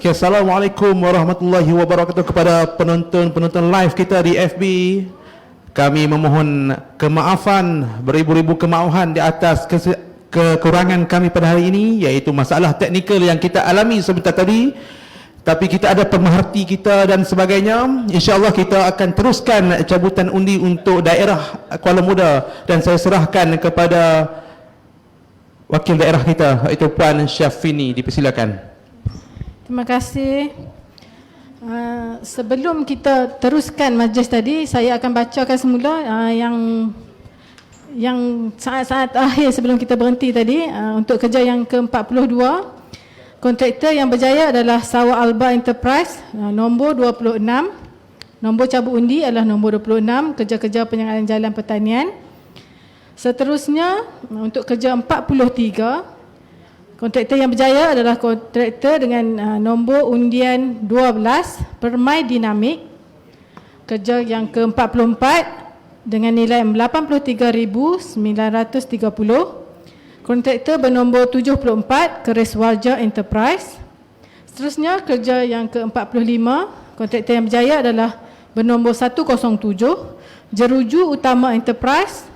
Okey, Assalamualaikum warahmatullahi wabarakatuh kepada penonton-penonton live kita di FB. Kami memohon kemaafan, beribu-ribu kemaafan di atas kekurangan kami pada hari ini, iaitu masalah teknikal yang kita alami sebentar tadi. Tapi kita ada pemerhati kita dan sebagainya. InsyaAllah kita akan teruskan cabutan undi untuk daerah Kuala Muda, dan saya serahkan kepada wakil daerah kita, iaitu Puan Syafini. Dipersilakan. Terima kasih. Sebelum kita teruskan majlis tadi, saya akan bacakan semula yang saat-saat akhir sebelum kita berhenti tadi. Untuk kerja yang ke-42, kontraktor yang berjaya adalah Sarawak Alba Enterprise, nombor 26. Nombor cabut undi adalah nombor 26, kerja-kerja penyelenggaraan jalan pertanian. Seterusnya, untuk kerja 43, kontraktor yang berjaya adalah kontraktor dengan nombor undian 12, Permai Dinamik. Kerja yang ke-44 dengan nilai 83,930. Kontraktor bernombor 74, Keris Warja Enterprise. Seterusnya, kerja yang ke-45, kontraktor yang berjaya adalah bernombor 107, Jeruju Utama Enterprise.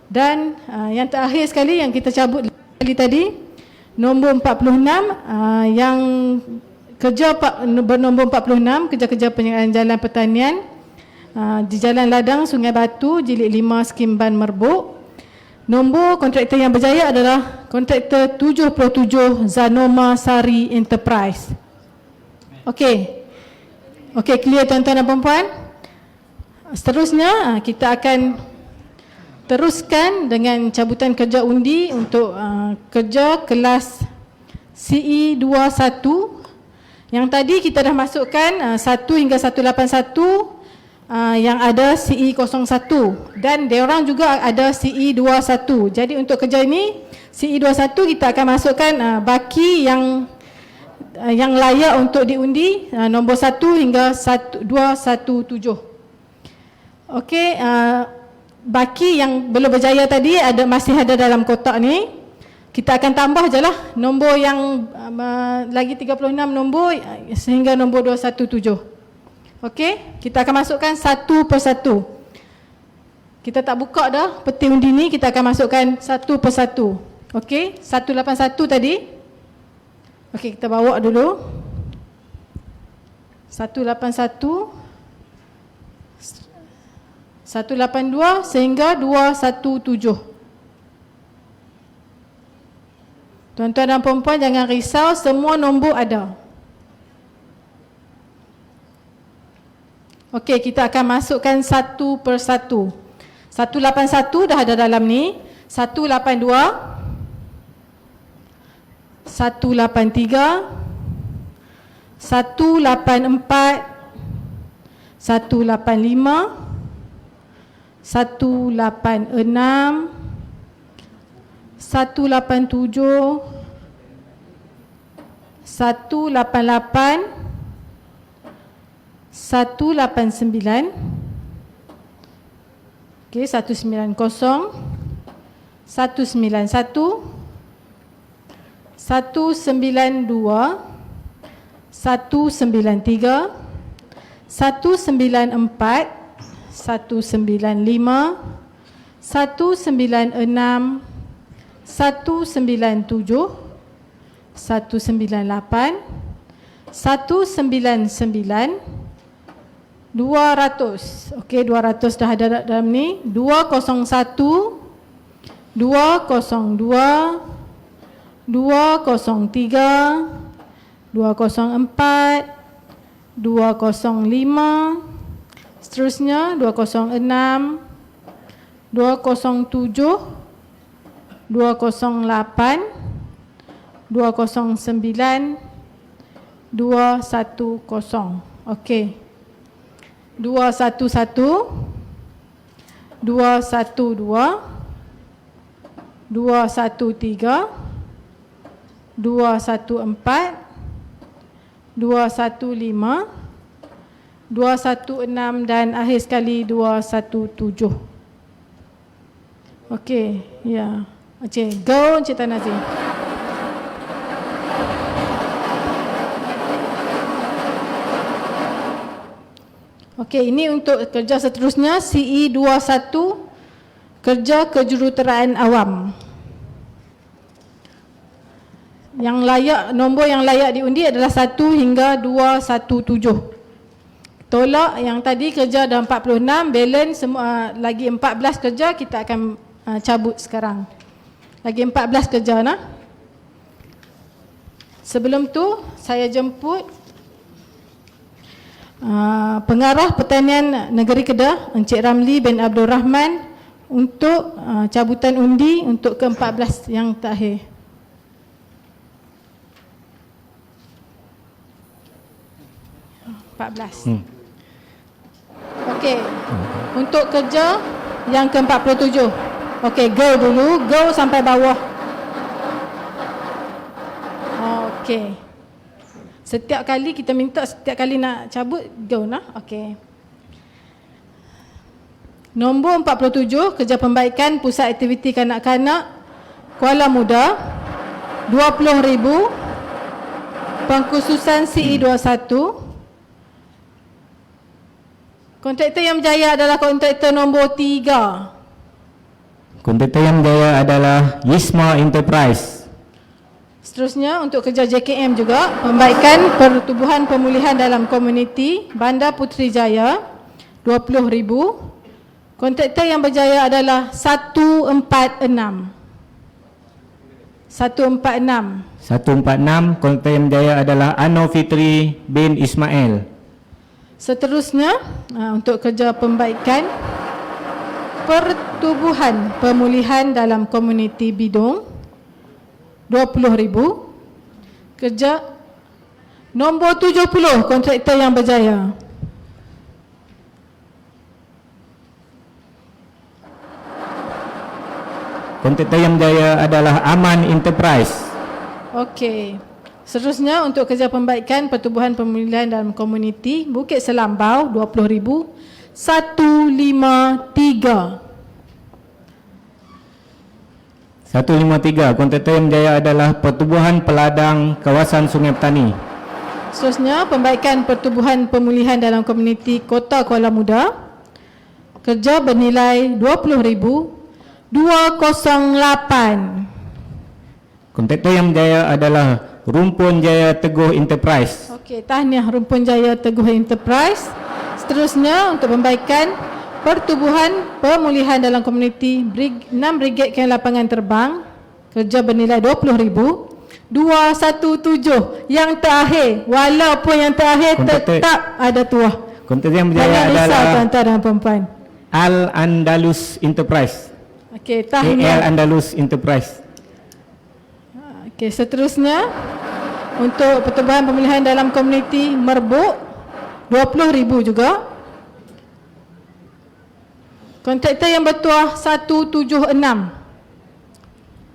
Dan yang terakhir sekali yang kita cabut tadi, nombor 46, yang kerja bernombor 46, kerja-kerja penyelenggaraan jalan pertanian di Jalan Ladang, Sungai Batu, Jilid 5, Skimban Merbuk. Nombor kontraktor yang berjaya adalah kontraktor 77, Zanoma Sari Enterprise. Okey, clear tuan-tuan dan puan-puan. Seterusnya kita akan teruskan dengan cabutan kerja undi untuk kerja kelas CE21. Yang tadi kita dah masukkan 1 hingga 181 yang ada CE01, dan diorang juga ada CE21. Jadi untuk kerja ini CE21 kita akan masukkan baki yang layak untuk diundi, nombor 1 hingga 217. Okey, baki yang belum berjaya tadi masih ada dalam kotak ni. Kita akan tambah je lah nombor yang lagi 36 nombor sehingga nombor 217. Okey, kita akan masukkan satu persatu. Kita tak buka dah peti undi ni, kita akan masukkan satu persatu. Okey, 181 tadi. Okey, kita bawa dulu 181, 182 sehingga 217. Tuan-tuan dan puan-puan jangan risau, semua nombor ada. Okey, kita akan masukkan satu persatu. 181 dah ada dalam ni. 182, 183, 184, 185, 186, 187, 188, 189, okey, 190, 191, 192, 193, 194, 195, 196, 197, 198, 199, 200. Okey, 200 dah ada dalam ni. 201, 202, 203, 204, 205, seterusnya 206, 207, 208, 209, 210. Okey, 211, 212, 213, 214, 215, 216 dan akhir sekali 217. Okey, ya. Okey, go Encik Tan Nazir. Okey, ini untuk kerja seterusnya CE21 kerja kejuruteraan awam. Yang layak, nombor yang layak diundi adalah 1 hingga 217. Tolak yang tadi kerja ada 46, balance semua lagi 14 kerja kita akan cabut sekarang. Lagi 14 kerja nah. Sebelum tu saya jemput Pengarah Pertanian Negeri Kedah Encik Ramli bin Abdul Rahman untuk cabutan undi untuk ke-14 yang terakhir. Okey. Untuk kerja yang ke-47. Okey, go dulu, go sampai bawah. Okey. Setiap kali kita minta, setiap kali nak cabut, go nah. Okey. Nombor 47, kerja pembaikan Pusat Aktiviti Kanak-kanak Kuala Muda, 20,000. Pengkhususan CE21. Kontraktor yang berjaya adalah kontraktor nombor 3. Kontraktor yang berjaya adalah Yisma Enterprise. Seterusnya untuk kerja JKM juga, pembaikan Pertubuhan Pemulihan dalam Komuniti Bandar Puteri Jaya, 20,000. Kontraktor yang berjaya adalah 146. 146, kontraktor yang berjaya adalah Anor Fitri bin Ismail. Seterusnya untuk kerja pembaikan Pertubuhan Pemulihan dalam Komuniti Bidung, 20,000. Kerja nombor 70, kontraktor yang berjaya. Kontraktor yang berjaya adalah Aman Enterprise. Okey. Seterusnya untuk kerja pembaikan Pertubuhan Pemulihan dalam Komuniti Bukit Selambau, 20,000. 153. 153, kontraktor yang berjaya adalah Pertubuhan Peladang Kawasan Sungai Petani. Seterusnya pembaikan Pertubuhan Pemulihan dalam Komuniti Kota Kuala Muda. Kerja bernilai 20,000. 208. Kontraktor yang berjaya adalah Rumpun Jaya Teguh Enterprise. Okey, tahniah Rumpun Jaya Teguh Enterprise. Seterusnya untuk pembaikan Pertubuhan Pemulihan dalam Komuniti 6 Brigade Kem Lapangan Terbang. Kerja bernilai 20,000. 217. Yang terakhir, walaupun yang terakhir tetap ada tuah. Kontraktor yang berjaya Jangan risau adalah tuan-tuan dan puan-puan. Al Andalus Enterprise. Okey, Al tahniah. Andalus Enterprise. Okey, seterusnya untuk Pertubuhan Pemulihan dalam Komuniti Merbuk, 20,000 juga. Kontraktor yang bertuah 176.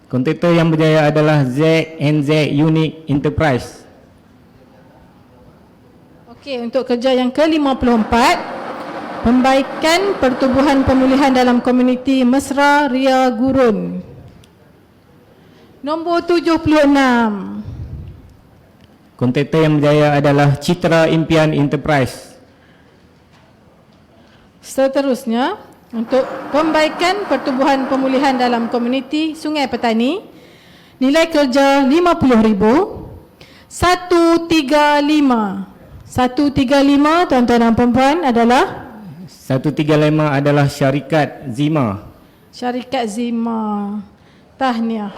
Kontraktor yang berjaya adalah ZNZ Unique Enterprise. Okey, untuk kerja yang ke-54, pembaikan Pertubuhan Pemulihan dalam Komuniti Mesra Ria Gurun, nombor 76. Kontraktor yang berjaya adalah Citra Impian Enterprise. Seterusnya, untuk pembaikan Pertubuhan Pemulihan dalam Komuniti Sungai Petani, nilai kerja 50,000. 135. 135 tuan-tuan dan puan-puan adalah 135 adalah Syarikat Zima. Syarikat Zima. Tahniah.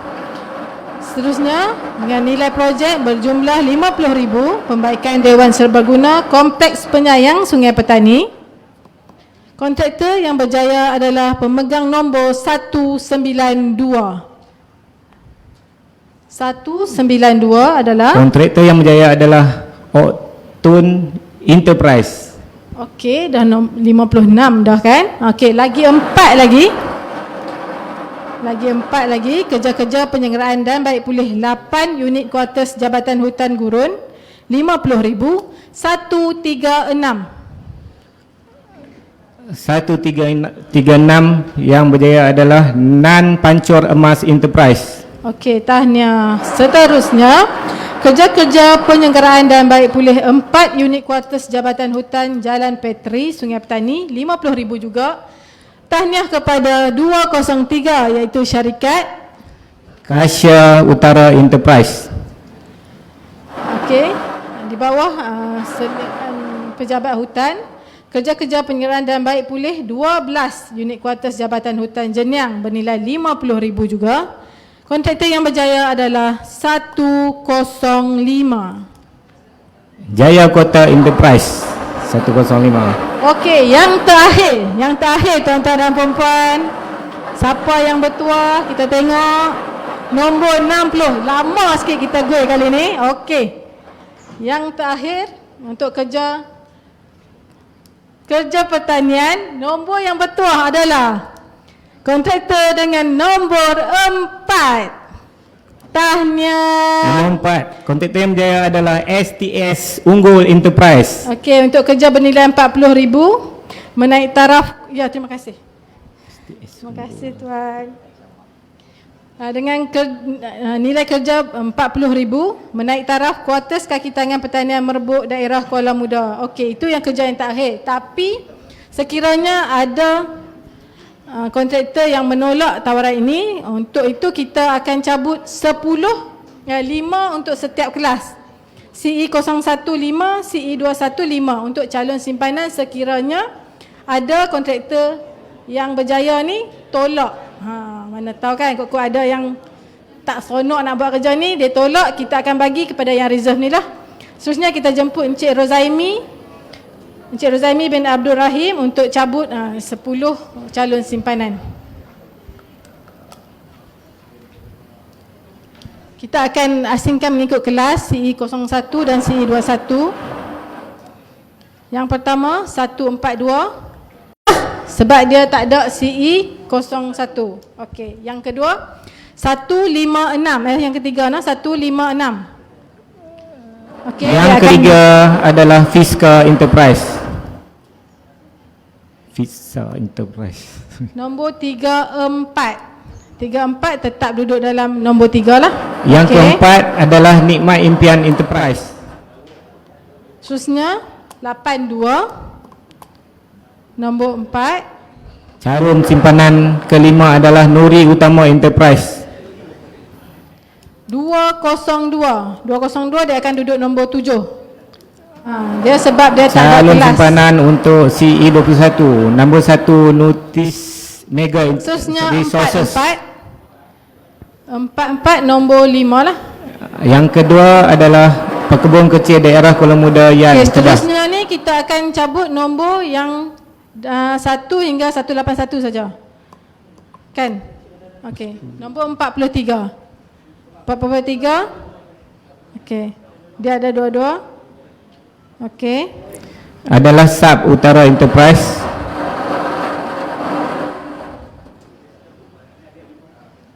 Seterusnya, dengan nilai projek berjumlah 50,000, pembaikan Dewan Serbaguna Kompleks Penyayang Sungai Petani. Kontraktor yang berjaya adalah pemegang nombor 192. 192 adalah Kontraktor yang berjaya adalah Oktun Enterprise. okey, dah 56 dah kan? Okey, lagi 4 lagi. Lagi 4 lagi, kerja-kerja penyelenggaraan dan baik pulih 8 unit kuartus Jabatan Hutan Gurun, 50,000. 136. 136 yang berjaya adalah Nan Pancor Emas Enterprise. Okey, tahniah. Seterusnya, kerja-kerja penyelenggaraan dan baik pulih 4 unit kuartus Jabatan Hutan Jalan Petri, Sungai Petani, RM50,000 juga. Tahniah kepada 203 iaitu syarikat Kasia Utara Enterprise. okey, di bawah pejabat hutan. Kerja-kerja penyelenggaraan dan baik pulih 12 unit kuartus Jabatan Hutan Jeniang bernilai RM50,000 juga. Kontraktor yang berjaya adalah 105. Jaya Kota Enterprise 105. Okey, yang terakhir tuan-tuan dan puan-puan. Siapa yang bertuah? Kita tengok nombor 60. Lama sikit kita gol kali ni. Okey. Yang terakhir untuk kerja pertanian, nombor yang bertuah adalah kontraktor dengan nombor 4. Tahniah. Nombor 4, kontraktor yang berjaya adalah STS Unggul Enterprise. Okey, untuk kerja bernilai RM40,000 menaik taraf. Ya, terima kasih. Terima kasih tuan. Dengan nilai kerja RM40,000 menaik taraf kuartus kaki tangan pertanian merebut daerah Kuala Muda. Okey, itu yang kerja yang terakhir. Tapi sekiranya ada kontraktor yang menolak tawaran ini, untuk itu kita akan cabut 5 untuk setiap kelas. CE015, CE215 untuk calon simpanan sekiranya ada kontraktor yang berjaya ni tolak. Mana tahu kan, kok ada yang tak seronok nak buat kerja ni, dia tolak, kita akan bagi kepada yang reserve ni lah. Seterusnya kita jemput Encik Rozaimi bin Abdul Rahim untuk cabut 10 calon simpanan. Kita akan asingkan mengikut kelas CE01 dan CE21. Yang pertama 142 sebab dia tak ada CE01. Okey, yang kedua 156, yang ketiga 156. Okay, yang ketiga adalah Fiska Enterprise. Nombor 34 tetap duduk dalam nombor 3 lah. Yang keempat adalah Nikmat Impian Enterprise. Seterusnya 82 nombor 4. Calon simpanan kelima adalah Nuri Utama Enterprise. 202 dia akan duduk nombor 7. Dia sebab dia tak ada Calon kelas. simpanan untuk CE21, nombor 1 Notis Mega Seterusnya Resources. 44 nombor 5 lah. Yang kedua adalah Pekebun Kecil Daerah Kuala Muda Yan Okay, Kedah. seterusnya ni kita akan cabut nombor yang 1 hingga 181 saja. Kan? Okey, nombor 43. 43. Okey. Dia ada dua-dua. Okey. Adalah Sub Utara Enterprise.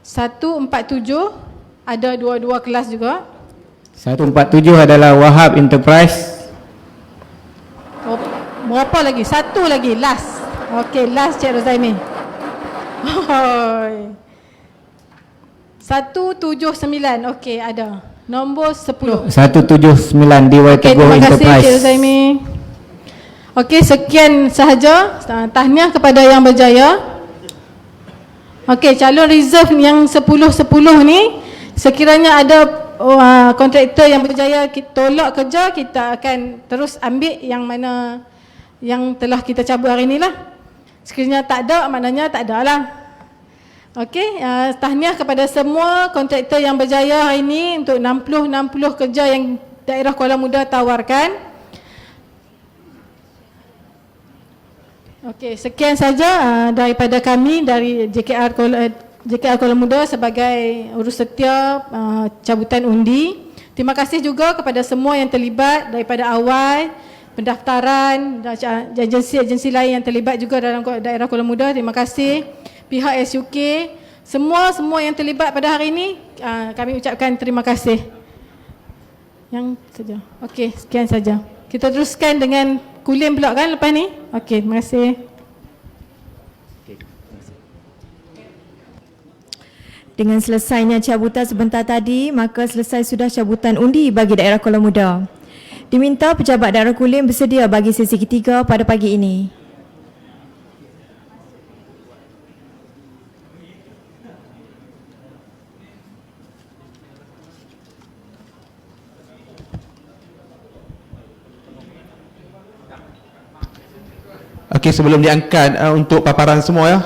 147 ada dua-dua kelas juga. 147 adalah Wahab Enterprise. Berapa lagi? Satu lagi, last. Okey, last Cik Rozaimi. 179, okey, ada. Nombor 10. 179 DY Okey, Teguh terima kasih Enterprise. Cik Rozaimi. Okey, sekian sahaja. Tahniah kepada yang berjaya. Okey, calon reserve yang 10-10 ni, sekiranya ada kontraktor yang berjaya tolak kerja, kita akan terus ambil yang mana yang telah kita cabut hari ni lah. Sekiranya tak ada, maknanya tak ada lah. Okey, tahniah kepada semua kontraktor yang berjaya hari ini untuk 60 kerja yang daerah Kuala Muda tawarkan. Okey, sekian saja daripada kami dari JKR Kuala Muda sebagai urus setia cabutan undi. Terima kasih juga kepada semua yang terlibat daripada awal pendaftaran, agensi-agensi lain yang terlibat juga dalam daerah Kuala Muda. Terima kasih pihak SUK, semua yang terlibat pada hari ini, kami ucapkan terima kasih. Yang saja. Okey, sekian saja. Kita teruskan dengan kulim pula kan lepas ni. Okey, terima kasih. Dengan selesainya cabutan sebentar tadi, maka selesai sudah cabutan undi bagi daerah Kuala Muda. Diminta pejabat daerah Kulim bersedia bagi sesi ketiga pada pagi ini. Okey, sebelum diangkat untuk paparan semua ya.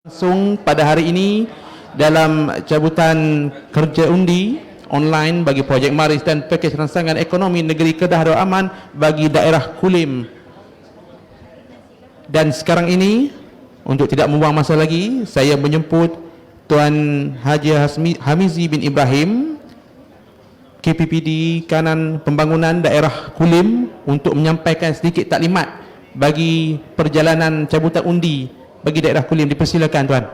Langsung pada hari ini dalam cabutan kerja undi online bagi projek Maris dan pakej rangsangan ekonomi negeri Kedah Darul Aman bagi daerah Kulim. Dan sekarang ini, untuk tidak membuang masa lagi, saya menjemput Tuan Haji Hamizi bin Ibrahim, KPPD Kanan Pembangunan Daerah Kulim, untuk menyampaikan sedikit taklimat bagi perjalanan cabutan undi bagi daerah Kulim. Dipersilakan tuan.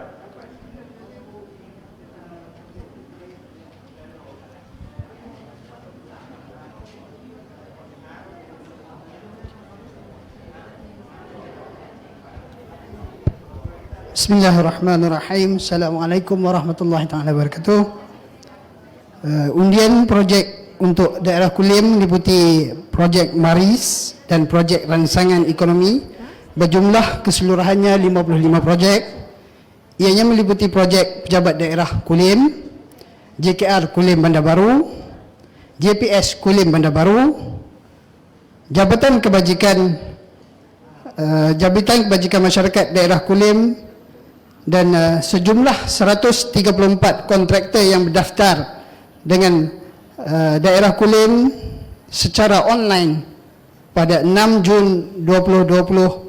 Bismillahirrahmanirrahim. Assalamualaikum warahmatullahi taala wabarakatuh. Undian projek untuk daerah Kulim meliputi projek Maris dan projek rangsangan ekonomi berjumlah keseluruhannya 55 projek. Ianya meliputi projek Pejabat Daerah Kulim, JKR Kulim Bandar Baru, JPS Kulim Bandar Baru, Jabatan Kebajikan Masyarakat Daerah Kulim, dan sejumlah 134 kontraktor yang berdaftar dengan daerah Kulim secara online pada 6 Jun 2020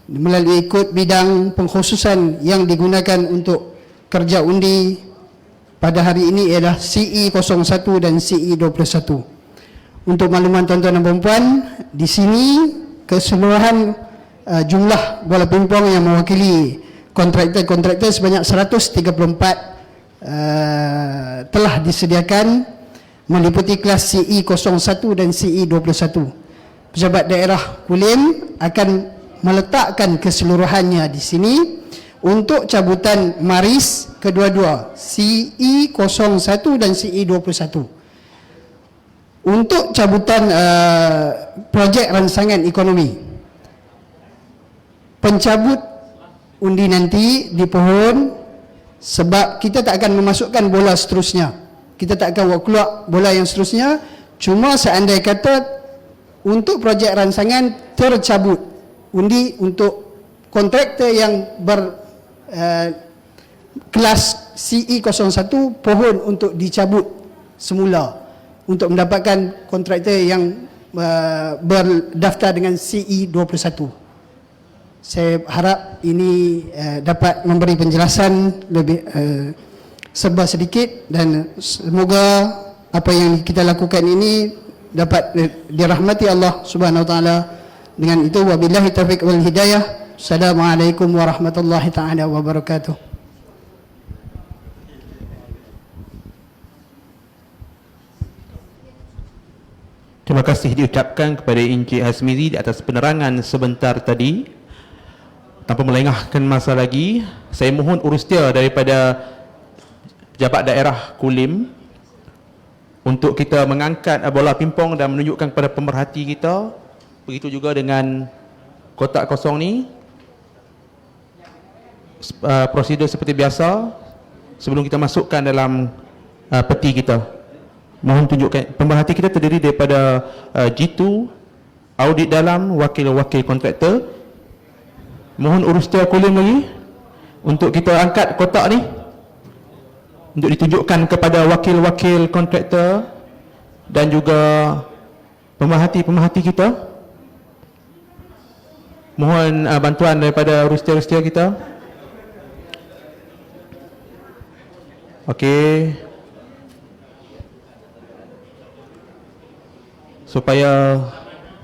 melalui kod bidang pengkhususan yang digunakan untuk kerja undi pada hari ini ialah CE01 dan CE21. Untuk makluman tuan-tuan dan puan-puan, di sini keseluruhan jumlah bola pingpong yang mewakili kontraktor sebanyak 134 telah disediakan, meliputi kelas CE01 dan CE21. Pejabat Daerah Kulim akan meletakkan keseluruhannya di sini untuk cabutan Maris kedua-dua, CE01 dan CE21. Untuk cabutan projek rangsangan ekonomi, pencabut undi nanti dipohon, sebab kita tak akan memasukkan bola seterusnya, kita tak akan keluar bola yang seterusnya. Cuma seandai kata untuk projek rangsangan tercabut undi untuk kontraktor yang kelas CE01, pohon untuk dicabut semula untuk mendapatkan kontraktor yang berdaftar dengan CE21. Saya harap ini dapat memberi penjelasan lebih serba sedikit, dan semoga apa yang kita lakukan ini dapat dirahmati Allah Subhanahu Wa Taala. Dengan itu, wabillahi taufiq wal hidayah. Assalamualaikum warahmatullahi taala wabarakatuh. Terima kasih diucapkan kepada Encik Hasmizi di atas penerangan sebentar tadi. Tanpa melengahkan masa lagi, saya mohon urustia daripada Pejabat Daerah Kulim untuk kita mengangkat bola pingpong dan menunjukkan kepada pemerhati kita. Begitu juga dengan kotak kosong ni. Prosedur seperti biasa, sebelum kita masukkan dalam peti kita, mohon tunjukkan. Pemerhati kita terdiri daripada G2, audit dalam, wakil-wakil kontraktor. Mohon urus secara Kulim lagi untuk kita angkat kotak ni untuk ditunjukkan kepada wakil-wakil kontraktor dan juga pemerhati-pemerhati kita. Mohon bantuan daripada rustia-rustia kita. Okey. Supaya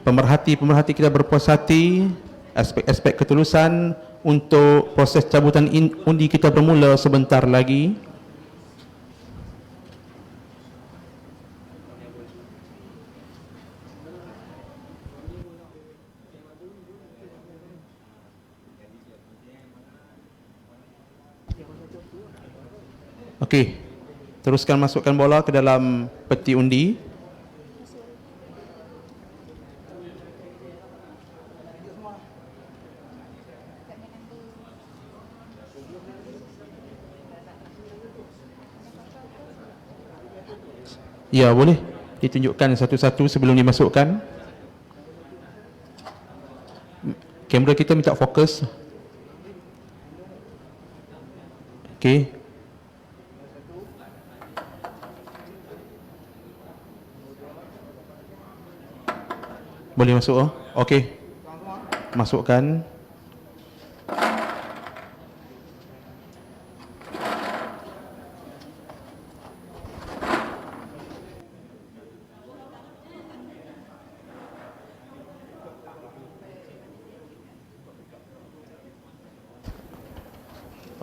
pemerhati-pemerhati kita berpuas hati, aspek-aspek ketulusan untuk proses cabutan undi kita bermula sebentar lagi. Okey, teruskan masukkan bola ke dalam peti undi. Ya, boleh ditunjukkan satu-satu sebelum dimasukkan. Kamera kita minta fokus. Okey. Boleh masuk oh? Okey. Masukkan.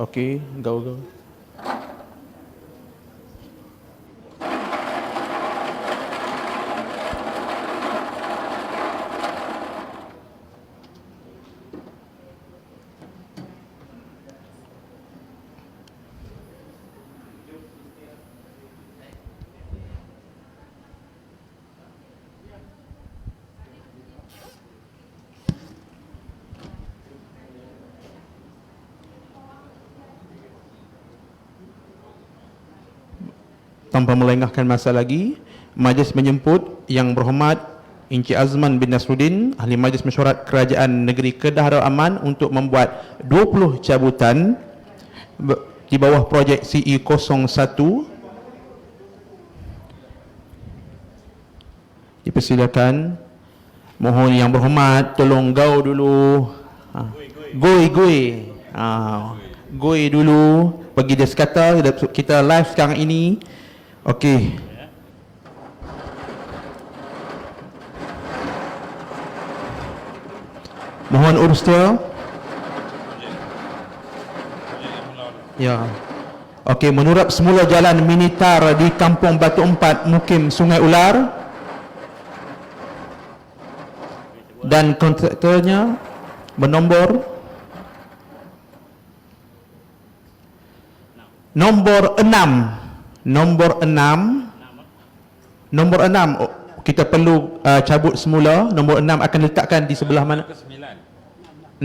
Okey, go. Tanpa melengahkan masa lagi, majlis menjemput Yang Berhormat Encik Azman bin Nasruddin, Ahli Majlis Mesyuarat Kerajaan Negeri Kedah Darul Aman untuk membuat 20 cabutan di bawah projek CE01. Dipersilakan. Mohon Yang Berhormat tolong gau dulu. Goi. Goi dulu. Pergi desk kata, kita live sekarang ini. Okey. Mohon urus dia. Ya. Okey, menurut semula jalan Minitar di Kampung Batu Empat, Mukim Sungai Ular. Dan kontraktornya bernombor nombor 6. Nombor 6. Kita perlu cabut semula. Nombor 6 akan letakkan di sebelah mana? 6.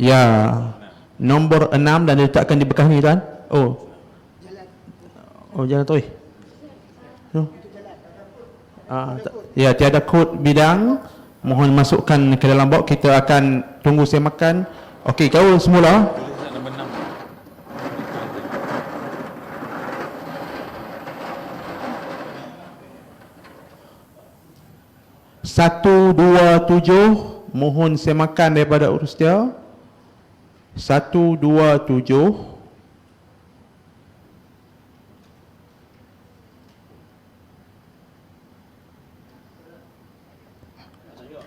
Ya. Nombor 6 dan letakkan di bekas ni tuan. Oh, jalan tu. Ya, tiada kod bidang. Mohon masukkan ke dalam box. Kita akan tunggu semakan. Okey, kau semula. Satu, dua, tujuh. Mohon semakan daripada urus dia. 127.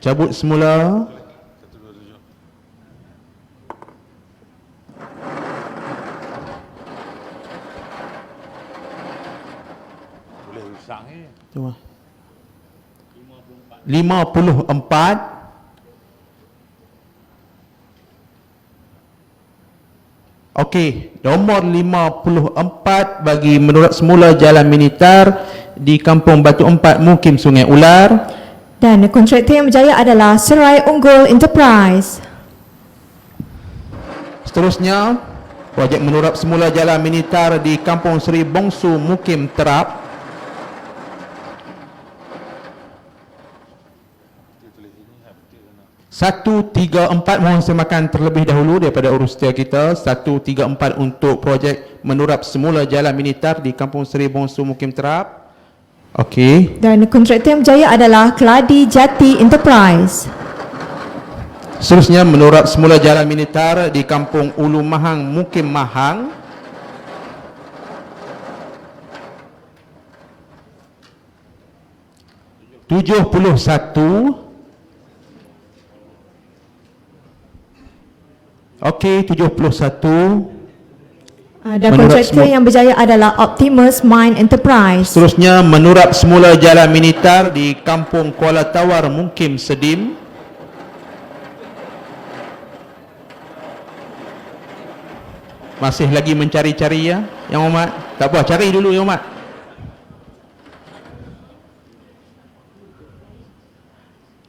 Cabut semula. Boleh rusak ni. Cuma 54. Okey, nomor 54 bagi menurut semula jalan Minitar di Kampung Batu Empat, Mukim Sungai Ular. Dan kontraktor yang berjaya adalah Serai Unggul Enterprise. Seterusnya, projek menurut semula jalan Minitar di Kampung Seri Bongsu, Mukim Terap. Satu, tiga, empat. Mohon semakan terlebih dahulu daripada urus setia kita. 134 untuk projek menurut semula jalan Minitar di Kampung Seri Bongsu, Mukim Terap. Okey. Dan kontraktor yang berjaya adalah Keladi Jati Enterprise. Seterusnya menurut semula jalan Minitar di Kampung Ulu Mahang, Mukim Mahang. $71. Okey, 71. Dan Menurut kontraktor yang berjaya adalah Optimus Mine Enterprise. Seterusnya menurut semula jalan Minitar di Kampung Kuala Tawar, Mukim Sedim. Masih lagi mencari-cari ya, Yang Hormat? Tak apa, cari dulu Yang Hormat.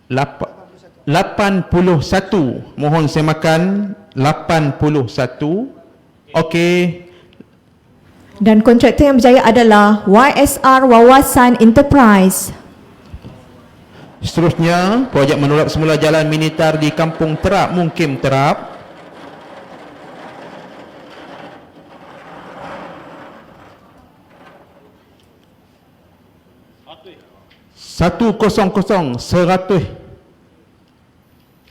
Lapa- 81. Mohon semakan 81. Okey. Dan kontraktor yang berjaya adalah YSR Wawasan Enterprise. Seterusnya, projek menurut semula jalan Minitar di Kampung Terap, Mukim Terap.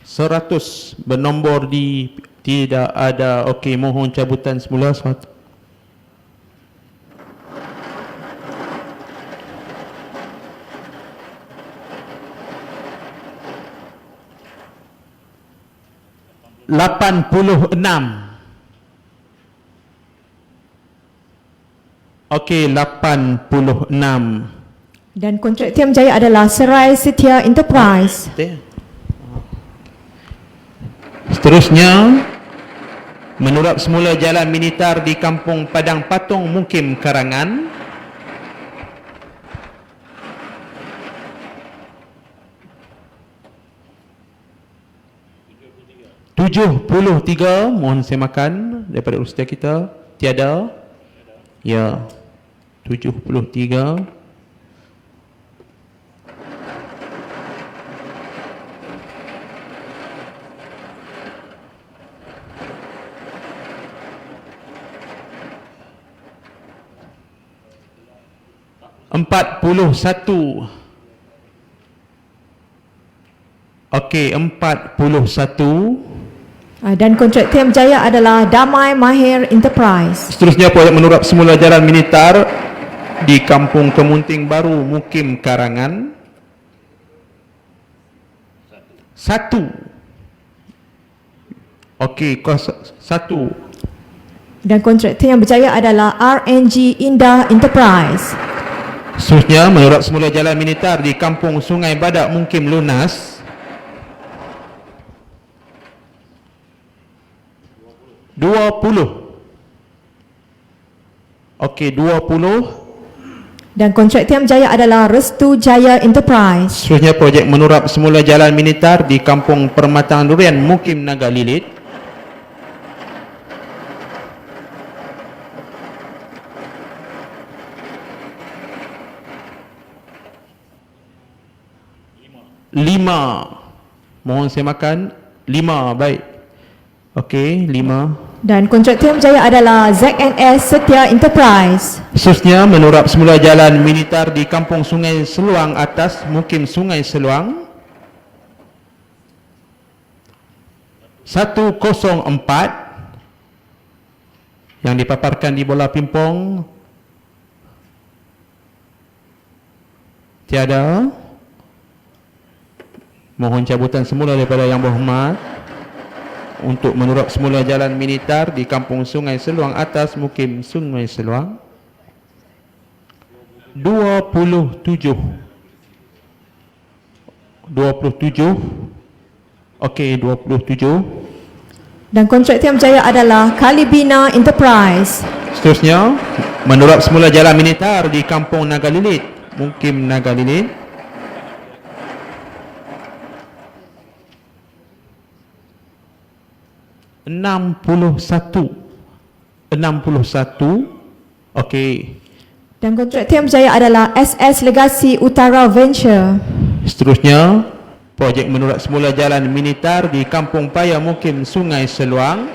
100 bernombor di tidak ada. Okey, mohon cabutan semula. 86. Okey, 86. Dan kontraktor yang berjaya adalah Serai Setia Enterprise. Seterusnya, menurut semula jalan Minitar di Kampung Padang Patung, Mukim Karangan. $73, mohon semakan daripada ustaz kita. Tiada? Ya, 73. $41. Okey, 41. Dan kontraktor yang berjaya adalah Damai Mahir Enterprise. Seterusnya, proyek menurut semula jalan Minitar di Kampung Kemunting Baru, Mukim Karangan. 1. Okey, 1. Dan kontraktor yang berjaya adalah RNG Indah Enterprise. Seterusnya, menurut semula jalan Minitar di Kampung Sungai Badak, Mukim Lunas. 20. Okey, 20. Dan kontraktor yang berjaya adalah Restu Jaya Enterprise. Seterusnya, projek menurap semula jalan Minitar di Kampung Permatang Durian, Mukim Naga Lilit. 5. Mohon semakan. 5, baik. Okey, 5. Dan kontraktor yang berjaya adalah ZNS Setia Enterprise. Seterusnya, menurap semula jalan Minitar di Kampung Sungai Seluang Atas, Mukim Sungai Seluang. 104 yang dipaparkan di bola pimpong. Tiada. Mohon cabutan semula daripada yang berhormat untuk menurut semula jalan Minitar di Kampung Sungai Seluang Atas, Mukim Sungai Seluang. 27. Okey, 27. Dan kontraktor yang berjaya adalah Kalibina Enterprise. Seterusnya, menurut semula jalan Minitar di Kampung Naga Lilit, Mukim Naga Lilit. 61. Okey. Dan kontraktor yang berjaya adalah SS Legasi Utara Venture. Seterusnya, projek menurut semula jalan Minitar di Kampung Paya, Mukim Sungai Seluang.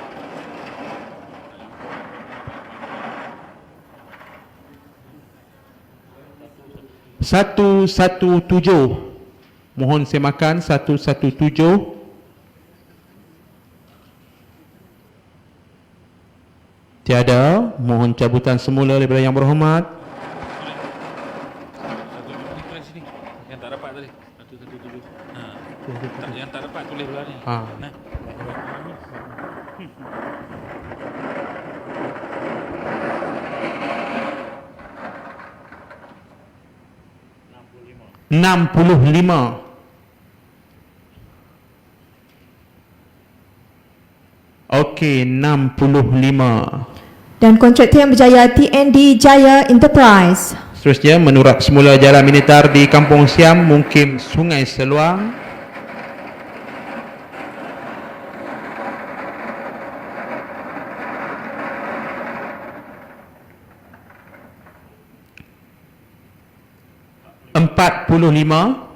117. Mohon semakan. 117. Tiada. Mohon cabutan semula daripada yang berhormat. Yang tak dapat tadi. 117. Yang tak dapat tulis belah ni. Nah. $65. Okey, 65. Dan kontraktor yang berjaya TND Jaya Enterprise. Seterusnya, menurut semula jalan Minitar di Kampung Siam, Mukim Sungai Seluang. 45.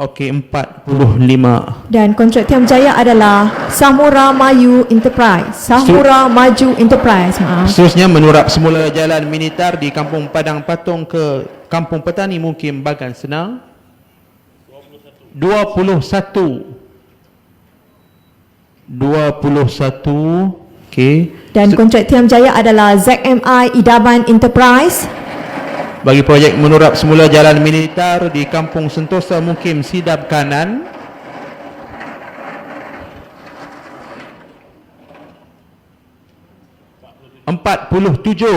Okey, 45. Dan kontraktor yang berjaya adalah Samura Maju Enterprise. Samura Maju Enterprise, maaf. Seterusnya menurap semula jalan Minitar di Kampung Padang Patung ke Kampung Petani Mukim Bagan Senang. 21. Okey. Dan kontraktor yang berjaya adalah ZMI Idaban Enterprise. Bagi projek menurap semula jalan Minitar di Kampung Sentosa Mukim Sidap Kanan. RM47.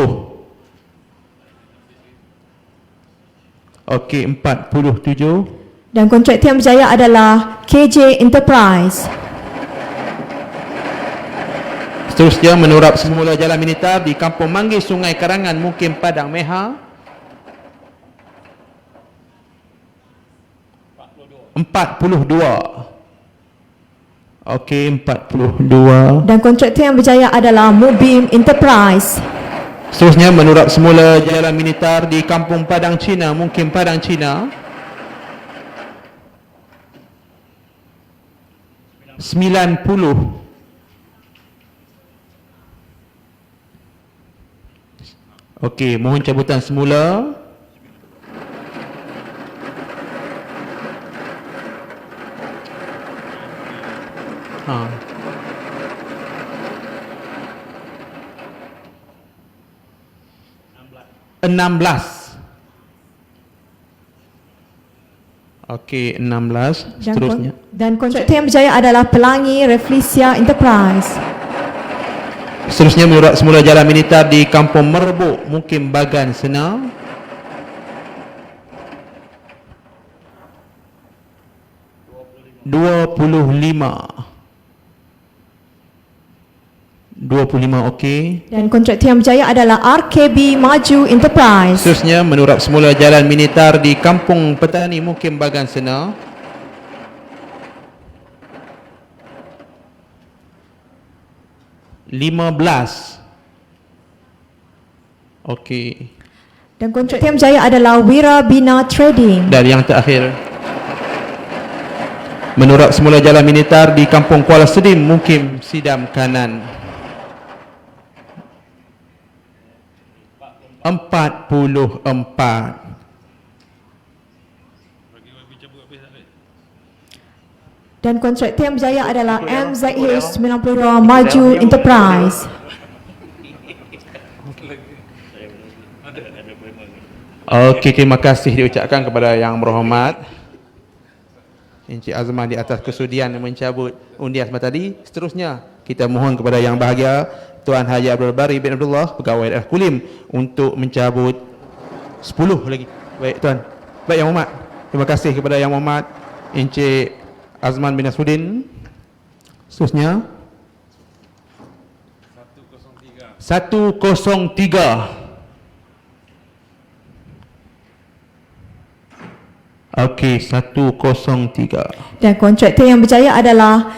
Okey, 47. Dan kontraktor yang berjaya adalah KJ Enterprise. Seterusnya menurap semula jalan Minitar di Kampung Manggis Sungai Karangan Mukim Padang Meha. 42. Okey, 42. Dan kontraktor yang berjaya adalah Mubim Enterprise. Seterusnya menurap semula jalan Minitar di Kampung Padang Cina Mukim Padang Cina. 90. Okey, mohon cabutan semula. Ha. Okey, 16. Seterusnya. Dan kontraktor yang berjaya adalah Pelangi Reflesia Enterprise. Seterusnya menurut semula jalan Minitar di Kampung Merbuk Mukim Bagan Senang. 25, okey. Dan kontraktor yang berjaya adalah RKB Maju Enterprise. Seterusnya menurut semula jalan Minitar di Kampung Petani Mukim Bagan Senang. 15. Okey. Dan kontraktor yang berjaya adalah Wira Bina Trading. Dan yang terakhir, menurut semula jalan Minitar di Kampung Kuala Sedim Mukim Sidam Kanan. 44. Dan kontraktor yang berjaya adalah MZH 92 Maju Enterprise. Okey, terima kasih diucapkan kepada yang berhormat Encik Azman di atas kesudian mencabut undian semasa tadi. Seterusnya kita mohon kepada yang bahagia Tuan Haji Abdul Bari bin Abdullah, Pegawai Daerah Kulim, untuk mencabut 10 lagi. Baik Tuan. Baik Yang Hormat. Terima kasih kepada Yang Hormat Encik Azman bin Nasruddin. Seterusnya 103. Okey, 103. Dan kontraktor yang berjaya adalah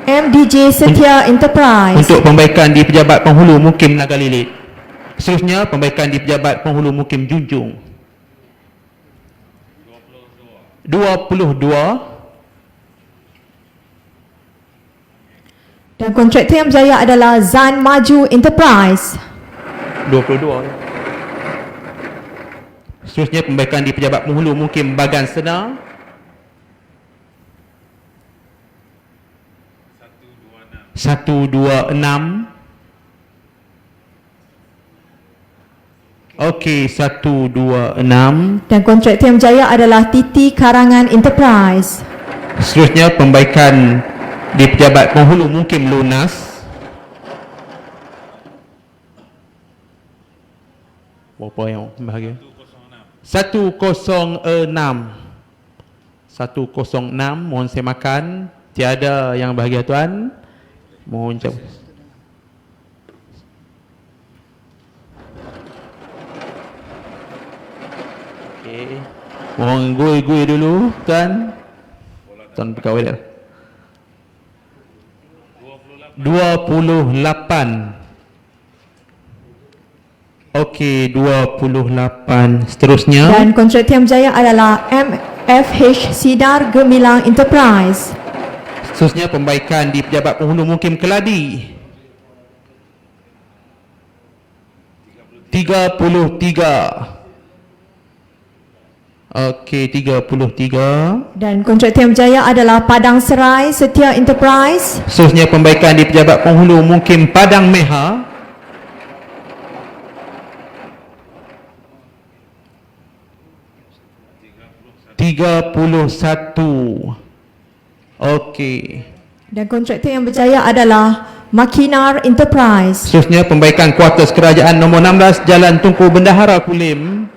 MDJ Setia Enterprise. Untuk pembaikan di Pejabat Penghulu Mukim Nagalilit. Seterusnya pembaikan di Pejabat Penghulu Mukim Junjung. 22. Dan kontraktor yang berjaya adalah Zan Maju Enterprise. 22. Seterusnya pembaikan di Pejabat Penghulu Mukim Bagan Senang. 126. Okey, 126. Dan kontraktor yang berjaya adalah Titi Karangan Enterprise. Seterusnya pembaikan di Pejabat Penghulu Mukim Lunas. Berapa yang bahagia? 106. 106. Mohon semakan. Tiada yang bahagia Tuan. Mohon jawab. Okey. Mohon gui dulu Tuan. Tuan Pegawai Daerah. 28. Okey, 28. Seterusnya Dan kontraktor yang berjaya adalah FH Sidar Gemilang Enterprise. Seterusnya pembaikan di Pejabat Penghulu Mukim Keladi. 33. Okey, 33. Dan kontraktor yang berjaya adalah Padang Serai Setia Enterprise. Seterusnya pembaikan di Pejabat Penghulu Mukim Padang Meha. 31. Okey. Dan kontraktor yang berjaya adalah Makinar Enterprise. Seterusnya pembaikan kuartus kerajaan nombor 16 Jalan Tunku Bendahara Kulim.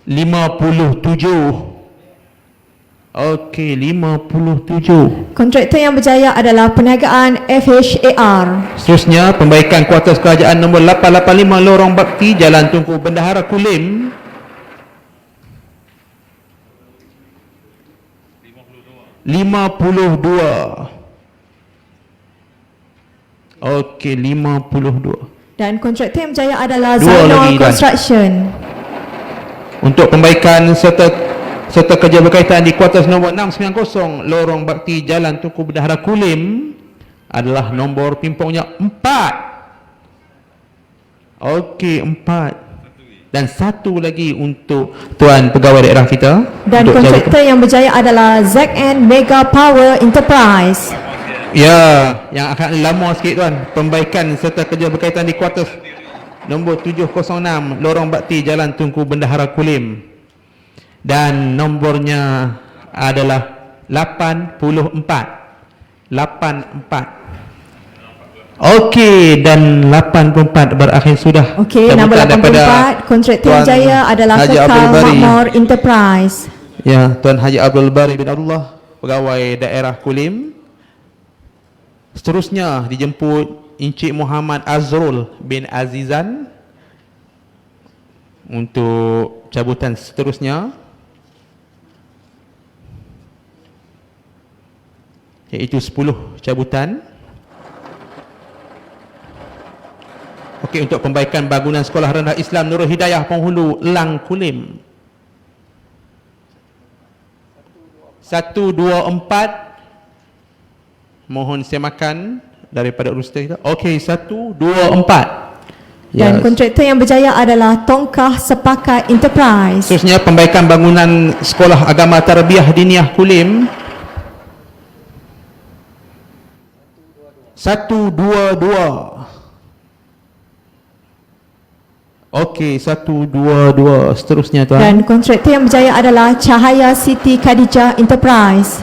$57. Okey, 57. Kontraktor yang berjaya adalah Perniagaan FHAR. Seterusnya pembaikan kuartus kerajaan nombor 885 Lorong Bakti Jalan Tunku Bendahara Kulim. 52. Okey, 52. Dan kontraktor yang berjaya adalah Dua Zainal lagi, Dan. Construction. Untuk pembaikan serta kerja berkaitan di kuartus nombor 690 Lorong Bakti Jalan Tunku Bendahara Kulim adalah nombor pimpongnya 4. Okey, 4. Dan satu lagi untuk tuan pegawai daerah kita. Dan untuk kontraktor yang berjaya adalah ZN Mega Power Enterprise. Ya, yang akan lama sikit tuan. Pembaikan serta kerja berkaitan di kuartus nombor 706 Lorong Bakti Jalan Tunku Bendahara Kulim. Dan nombornya adalah 84. 84. Okey, dan 84 berakhir sudah. Okey, nombor Sambutan daripada 84 kontraktor yang Tuan berjaya adalah Haji Abdul Kekal Bari. Makmur Enterprise. Ya, Tuan Haji Abdul Bari bin Abdullah, pegawai daerah Kulim. Seterusnya dijemput Encik Muhammad Azrul bin Azizan untuk cabutan seterusnya, iaitu 10 cabutan. Okey, untuk pembaikan bangunan Sekolah Rendah Islam Nurul Hidayah Penghulu Lang Kulim. 124. Mohon semakan daripada urus kita. Okey, 124. Dan kontraktor yang berjaya adalah Tongkah Sepakat Enterprise. Seterusnya pembaikan bangunan Sekolah Agama Tarbiyah Diniah Kulim. 122. Okey, 122. Seterusnya tuan. Dan kontraktor yang berjaya adalah Cahaya Siti Khadijah Enterprise.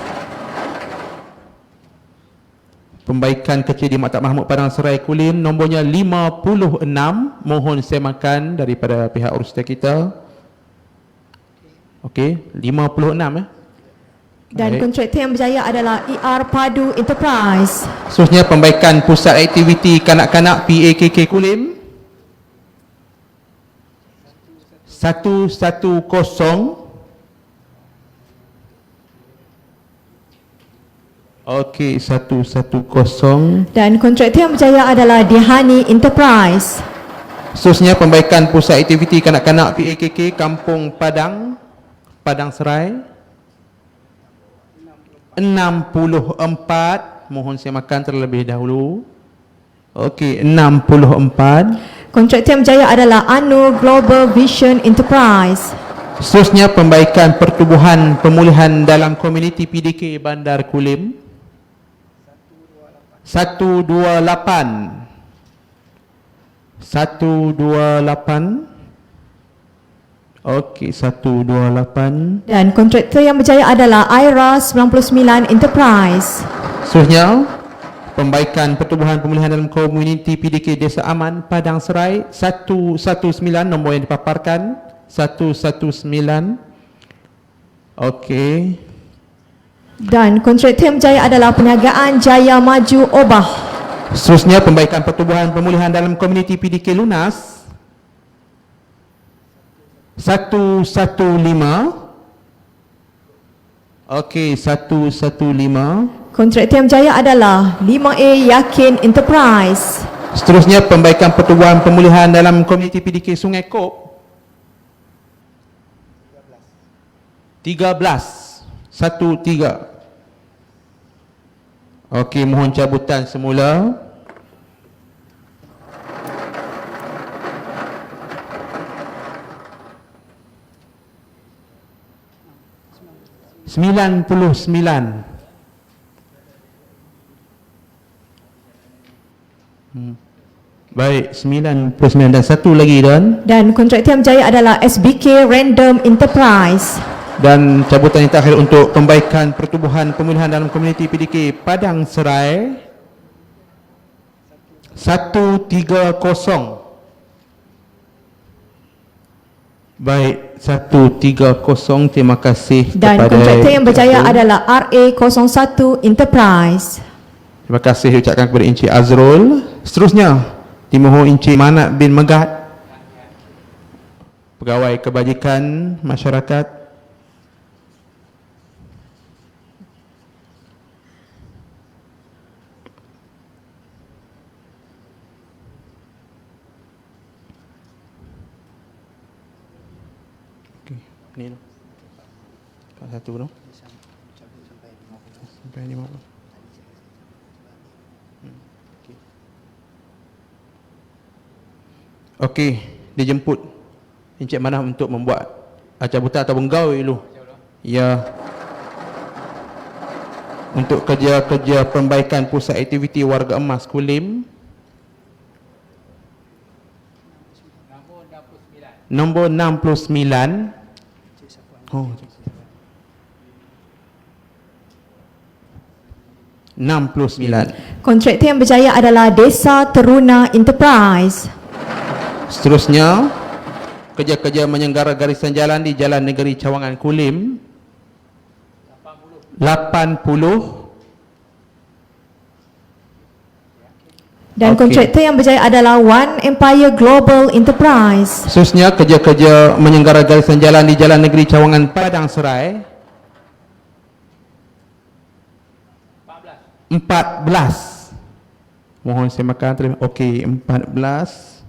Pembaikan kecil di Maktab Mahmud Padang Serai Kulim, nombornya 56. Mohon semakan daripada pihak urusan kita. Okey, 56 Dan Baik. kontraktor yang berjaya adalah ER Padu Enterprise. Seterusnya pembaikan pusat aktiviti kanak-kanak PAKK Kulim. 110. Okey, 110. Dan kontraktor yang berjaya adalah Dihani Enterprise. Seterusnya pembaikan pusat aktiviti kanak-kanak PAKK Kampung Padang, Padang Serai. 64. Mohon semakan terlebih dahulu. Okey, 64. Kontraktor yang berjaya adalah Anu Global Vision Enterprise. Seterusnya pembaikan pertubuhan pemulihan dalam komuniti PDK Bandar Kulim. 128. 128. Okey, 128. Dan kontraktor yang berjaya adalah Aira 99 Enterprise. Seterusnya pembaikan pertubuhan pemulihan dalam komuniti PDK Desa Aman Padang Serai. 119 nombor yang dipaparkan. 119. Okey. Dan kontraktor yang berjaya adalah Perniagaan Jaya Maju Obah. Seterusnya pembaikan pertubuhan pemulihan dalam komuniti PDK Lunas. 115. Okey, 115. Kontraktor yang berjaya adalah 5A Yakin Enterprise. Seterusnya pembaikan pertubuhan pemulihan dalam komuniti PDK Sungai Kop. 13. 13. Okey, mohon cabutan semula. Sembilan. Baik, 99 dan satu lagi Don. Dan kontraktor yang berjaya adalah SBK Random Enterprise. Dan cabutan yang terakhir untuk pembaikan pertubuhan pemulihan dalam komuniti PDK Padang Serai 130. Baik, 130. Terima kasih Dan kepada kontraktor yang berjaya adalah RA01 Enterprise. Terima kasih ucapkan kepada Encik Azrul. Seterusnya dimohon Encik Manat bin Megat, Pegawai Kebajikan Masyarakat. Okey, ni noh. Satu noh. Sampai 50. Okey, dijemput Encik Manaf untuk membuat cabutan atau gaul dulu. Ya. Untuk kerja-kerja perbaikan pusat aktiviti warga emas Kulim. Nombor 69. Oh. 69. Kontraktor yang berjaya adalah Desa Teruna Enterprise. Seterusnya, kerja-kerja menyenggara garisan jalan di Jalan Negeri Cawangan Kulim 80. Dan Okey. kontraktor yang berjaya adalah One Empire Global Enterprise. Seterusnya, kerja-kerja menyenggara garisan jalan di Jalan Negeri Cawangan Padang Serai 14. Mohon saya makan terima. Okey, 14.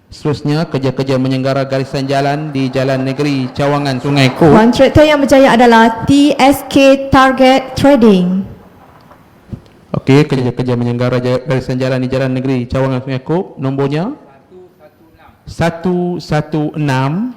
Seterusnya, kerja-kerja menyenggara garisan jalan di Jalan Negeri Cawangan Sungai Kop. Kontraktor yang berjaya adalah TSK Target Trading. Okey, kerja-kerja menyenggara garisan jalan di Jalan Negeri Cawangan Sungai Kop. Nombornya 116.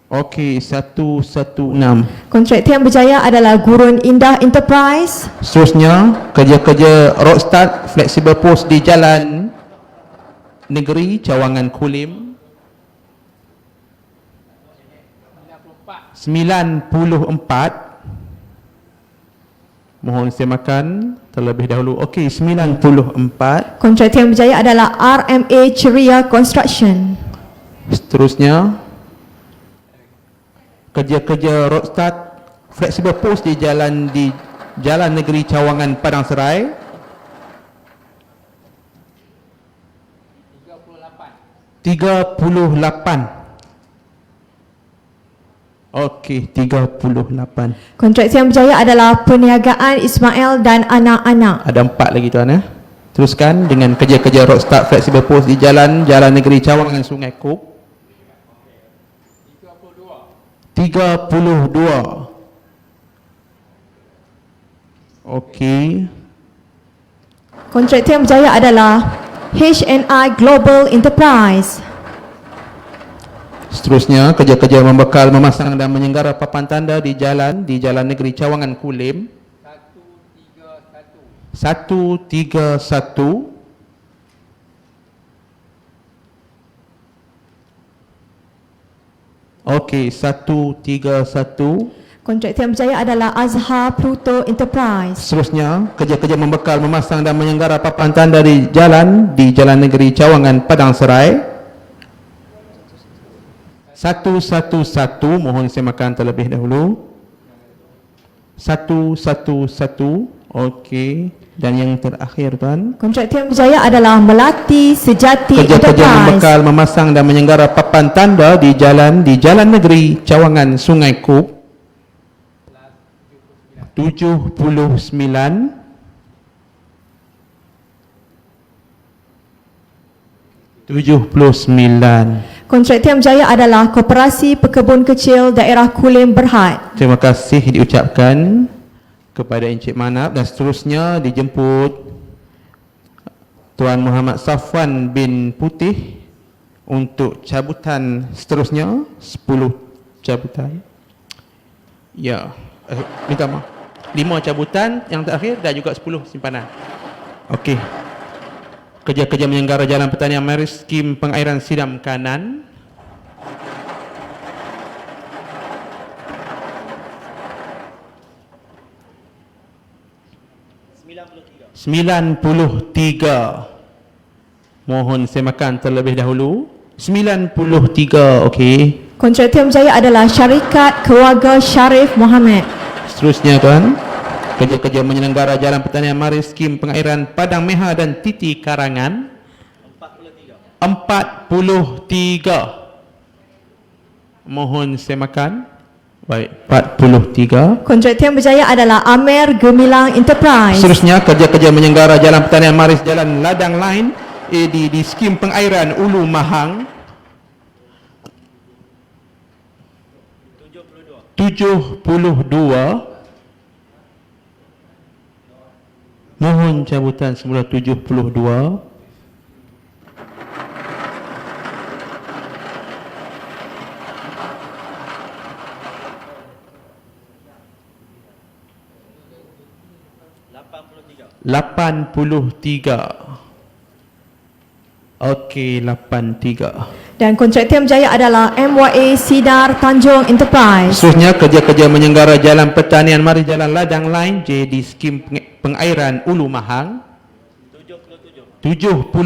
Okey, 116. Kontraktor yang berjaya adalah Gurun Indah Enterprise. Seterusnya, kerja-kerja Roadstart Flexible Post di Jalan Negeri Cawangan Kulim 94. Mohon saya makan terlebih dahulu. Okey, 94. Kontraktor yang berjaya adalah RMA Ceria Construction. Seterusnya, kerja-kerja Roadstart Flexible Post di Jalan Negeri Cawangan Padang Serai 38. Okey, 38. Kontraktor yang berjaya adalah Perniagaan Ismail dan anak-anak. Ada 4 lagi tuan. Teruskan dengan kerja-kerja Roadstart Flexible Post di Jalan Negeri Cawangan Sungai Kop 32. Okey. Kontraktor yang berjaya adalah HNI Global Enterprise. Seterusnya, kerja-kerja membekal, memasang dan menyenggara papan tanda di Jalan Negeri Cawangan Kulim 131. Okey, 131. Kontraktor yang berjaya adalah Azhar Pluto Enterprise. Seterusnya, kerja-kerja membekal, memasang dan menyenggara papan tanda di Jalan Negeri Cawangan Padang Serai 111. Mohon saya makan terlebih dahulu. 111. Okey. Dan yang terakhir tuan, Kontraktor yang berjaya adalah Melati Sejati kerja-kerja Enterprise. membekal, memasang dan menyenggara papan tanda di Jalan Negeri Cawangan Sungai Kop 79 79. Kontraktor yang berjaya adalah Koperasi Pekebun Kecil Daerah Kulim Berhad. Terima kasih diucapkan kepada Encik Manap dan seterusnya dijemput Tuan Muhammad Safwan bin Putih untuk cabutan seterusnya 10 cabutan. Ya, minta maaf. 5 cabutan yang terakhir dan juga 10 simpanan. Okey. Kerja-kerja menyenggara Jalan Pertanian Mari Skim Pengairan Sidam Kanan. $93. Mohon semakan terlebih dahulu. 93, okey. Kontraktor yang berjaya adalah Syarikat Keluarga Syarif Mohamad. Seterusnya tuan, kerja-kerja menyelenggara Jalan Pertanian Mari Skim Pengairan Padang Meha dan Titi Karangan. 43. Mohon semakan. Baik, 43. Kontraktor yang berjaya adalah Amer Gemilang Enterprise. Seterusnya kerja-kerja menyelenggara Jalan Pertanian Maris Jalan Ladang Line di Skim Pengairan Ulu Mahang. 72. Mohon cabutan semula 72. $83. Okey, 83. Dan kontraktor yang berjaya adalah MYA Sidar Tanjung Enterprise. Seterusnya kerja-kerja menyelenggara Jalan Pertanian Mari Jalan Ladang Line di Skim Pengairan Ulu Mahang. 77.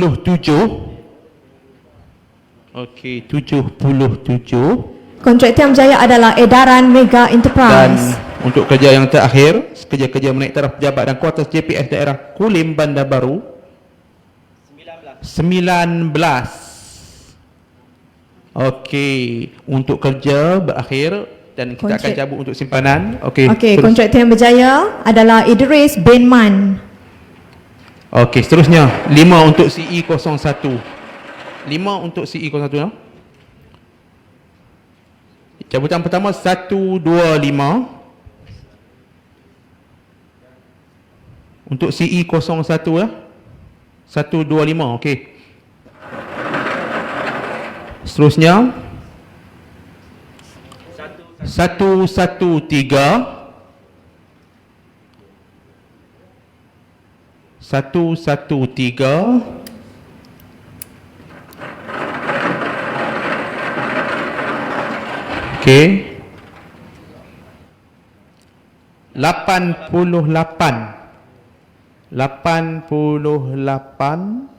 Okey, 77. Kontraktor yang berjaya adalah Edaran Mega Dan Enterprise. untuk kerja yang terakhir, kerja-kerja menaik taraf pejabat dan kuartus JPS daerah Kulim Bandar Baru. 19. Okey, untuk kerja berakhir dan kita akan cabut untuk simpanan. Okey. Okey, terus. kontraktor yang berjaya adalah Idris bin Man. Okey, seterusnya 5 untuk CE01. 5 untuk CE01 no? Cabutan pertama 125. Untuk CE01 lah. 125, okey. Seterusnya 113. 113. Okey. 88. 88.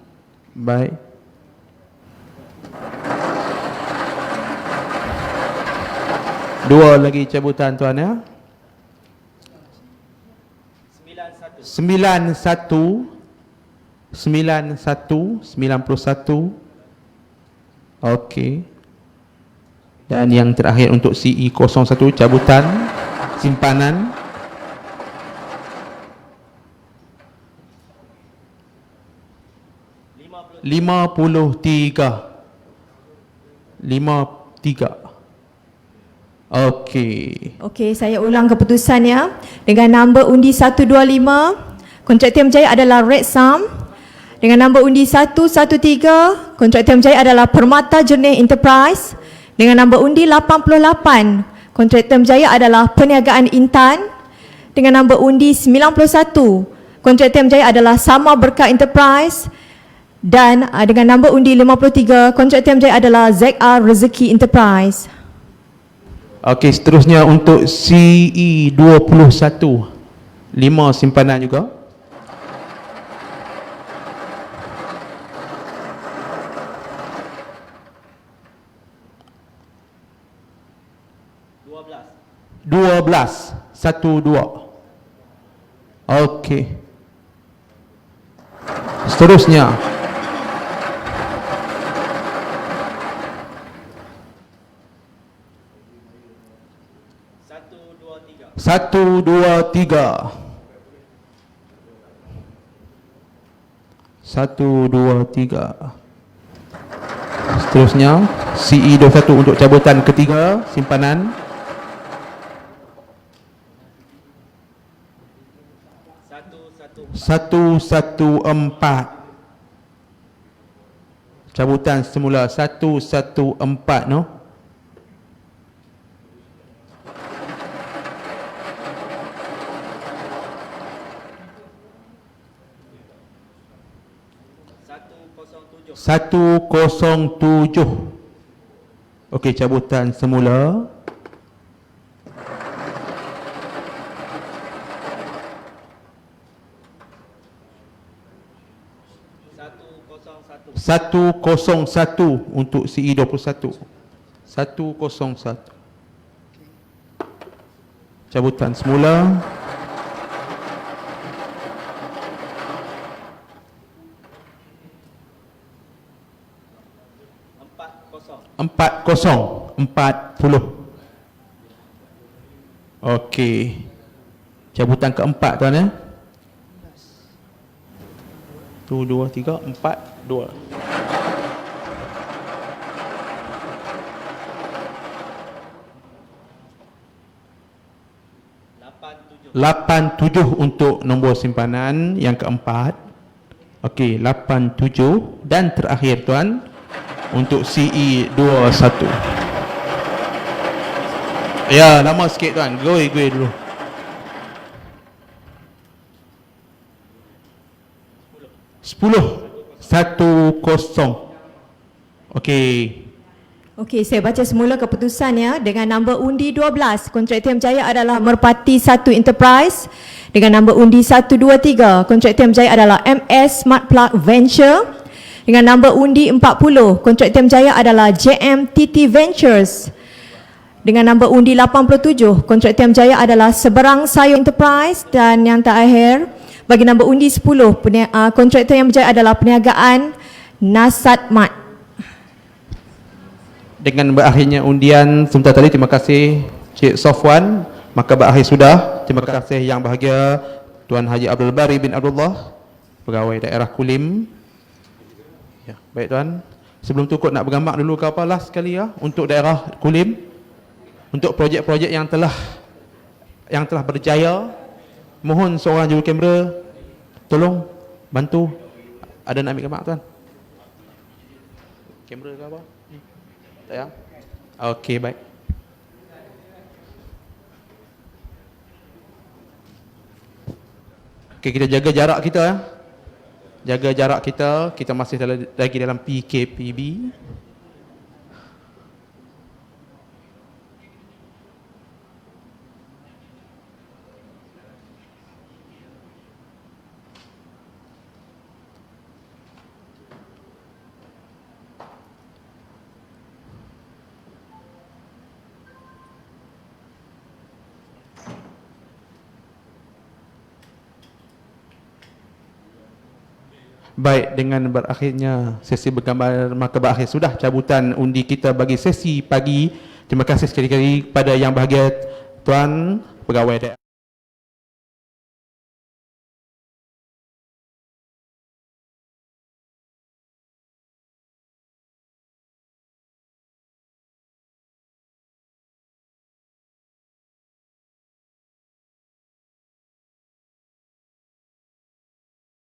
Baik. Dua lagi cabutan tuan ya. 91. 91. Okey. Dan yang terakhir untuk CE01 cabutan simpanan. $53. Okey. Okey, saya ulang keputusannya. Dengan nombor undi 125, kontraktor yang berjaya adalah Red Sam. Dengan nombor undi 113, kontraktor yang berjaya adalah Permata Jernih Enterprise. Dengan nombor undi 88, kontraktor yang berjaya adalah Perniagaan Intan. Dengan nombor undi 91, kontraktor yang berjaya adalah Sama Berkah Enterprise. Dan dengan nombor undi 53, kontraktor yang berjaya adalah ZR Rezeki Enterprise. Okey, seterusnya untuk CE21. 5 simpanan juga. $12. 12. Okey. Seterusnya 1, 2, 3. 1, 2, 3. Seterusnya CE21 untuk cabutan ketiga simpanan. 114. Cabutan semula 114 no. Satu kosong tujuh. Okey, cabutan semula. Satu kosong satu untuk CE21. 101. Cabutan semula. Empat kosong 40. Okey. Cabutan keempat tuan ya. 1, 2, 3, 4, 2. Lapan tujuh untuk nombor simpanan yang keempat. Okey, 87 dan terakhir tuan untuk CE21. Ya, lama sikit tuan. Gue dulu. 10. Okey. Okey, saya baca semula keputusannya dengan nombor undi 12. Kontraktor Jaya adalah Merpati 1 Enterprise. Dengan nombor undi 123, Kontraktor Jaya adalah MS Smart Plug Venture. Dengan nombor undi 40, Kontraktor Jaya adalah JMTT Ventures. Dengan nombor undi 87, Kontraktor Jaya adalah Seberang Sayur Enterprise. Dan yang terakhir, bagi nombor undi 10, kontraktor yang berjaya adalah Perniagaan Nasatmat. Dengan berakhirnya undian sebentar tadi, terima kasih Cik Sofwan. Maka berakhir sudah. Terima kasih yang bahagia Tuan Haji Abdul Bari bin Abdullah, Pegawai Daerah Kulim. Ya, baik tuan. Sebelum tu kot nak bergambar dulu ke apa last sekali ya untuk daerah Kulim, untuk projek-projek yang telah berjaya. Mohon seorang juru kamera tolong bantu. Ada nak ambil gambar tuan? Kamera ke apa? Tak ya? Okey, baik. Okey, kita jaga jarak kita ya. Jaga jarak kita. Kita masih lagi dalam PKPB. Baik, dengan berakhirnya sesi bergambar, maka berakhir sudah cabutan undi kita bagi sesi pagi. Terima kasih sekali-kali kepada yang bahagia Tuan Pegawai Daerah.